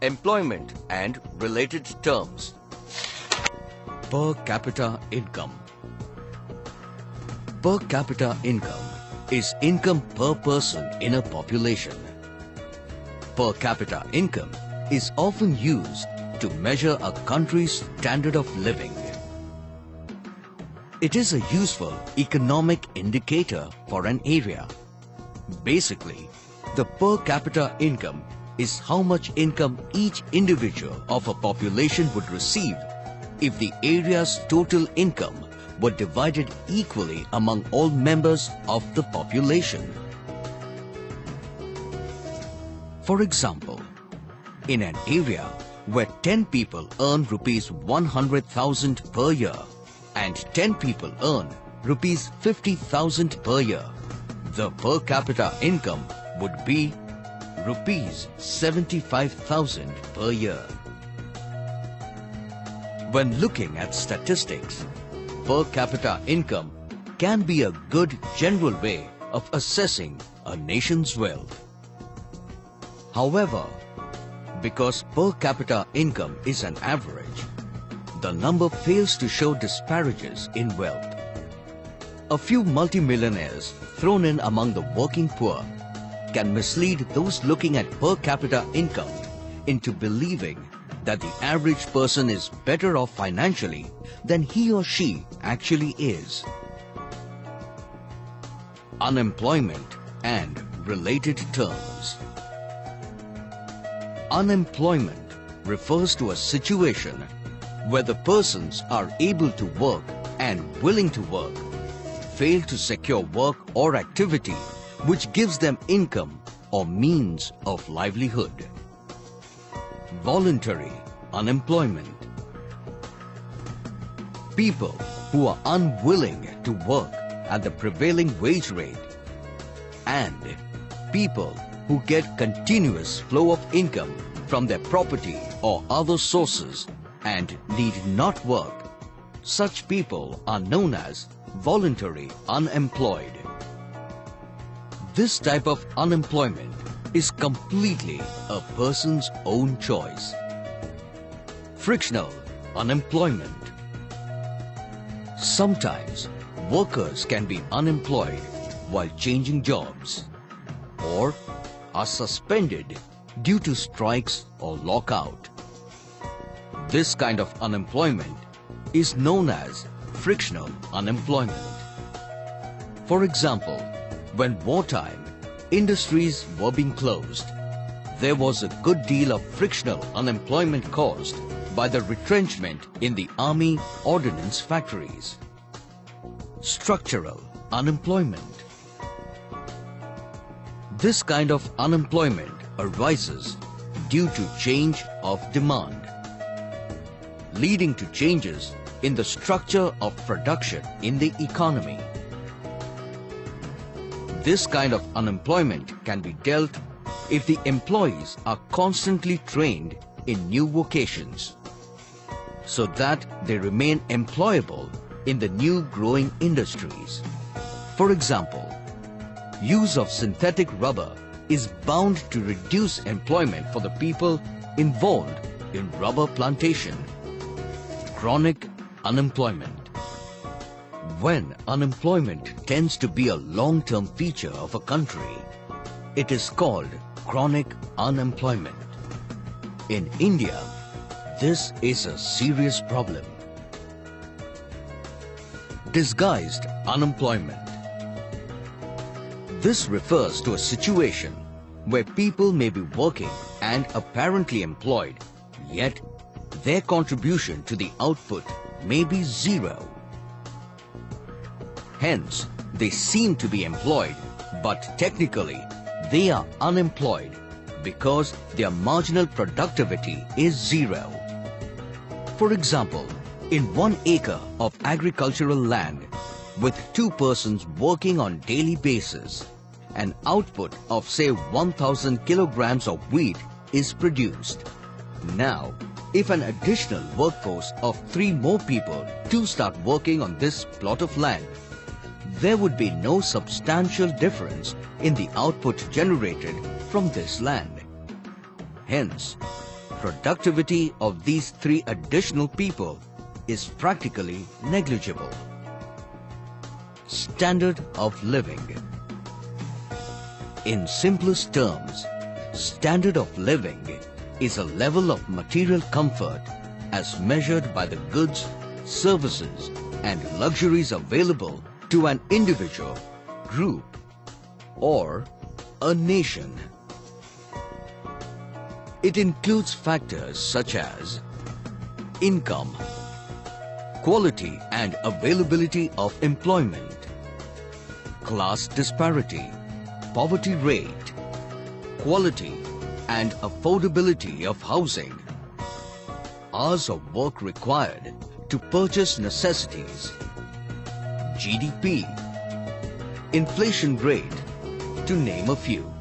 Employment and related terms. Per capita income. Per capita income is income per person in a population. Per capita income is often used to measure a country's standard of living. It is a useful economic indicator for an area. Basically, the per capita income is how much income each individual of a population would receive if the area's total income were divided equally among all members of the population. For example, in an area where 10 people earn rupees 100,000 per year and 10 people earn rupees 50,000 per year, the per capita income would be rupees 75,000 per year. When looking at statistics, per capita income can be a good general way of assessing a nation's wealth. However, because per capita income is an average, the number fails to show disparities in wealth. A few multimillionaires thrown in among the working poor can mislead those looking at per capita income into believing that the average person is better off financially than he or she actually is. Unemployment and related terms. Unemployment refers to a situation where the persons are able to work and willing to work fail to secure work or activity which gives them income or means of livelihood. Voluntary unemployment. People who are unwilling to work at the prevailing wage rate, and people who get continuous flow of income from their property or other sources and need not work. Such people are known as voluntary unemployed. This type of unemployment is completely a person's own choice. Frictional unemployment. Sometimes workers can be unemployed while changing jobs or are suspended due to strikes or lockout. This kind of unemployment is known as frictional unemployment. For example, when wartime industries were being closed, there was a good deal of frictional unemployment caused by the retrenchment in the army ordnance factories. Structural unemployment. This kind of unemployment arises due to change of demand, leading to changes in the structure of production in the economy. This kind of unemployment can be dealt if the employees are constantly trained in new vocations, so that they remain employable in the new growing industries. For example, use of synthetic rubber is bound to reduce employment for the people involved in rubber plantation. Chronic unemployment. When unemployment tends to be a long-term feature of a country, it is called chronic unemployment. In India, this is a serious problem. Disguised unemployment. This refers to a situation where people may be working and apparently employed, yet their contribution to the output may be zero. Hence, they seem to be employed, but technically they are unemployed because their marginal productivity is zero. For example, in 1 acre of agricultural land with 2 persons working on daily basis, an output of say 1000 kilograms of wheat is produced. Now, if an additional workforce of 3 more people to start working on this plot of land, there would be no substantial difference in the output generated from this land. Hence, productivity of these 3 additional people is practically negligible. Standard of living. In simplest terms, standard of living is a level of material comfort as measured by the goods, services, and luxuries available to an individual, group, or a nation. It includes factors such as income, quality and availability of employment, class disparity, poverty rate, quality and affordability of housing, hours of work required to purchase necessities, GDP, inflation rate, to name a few.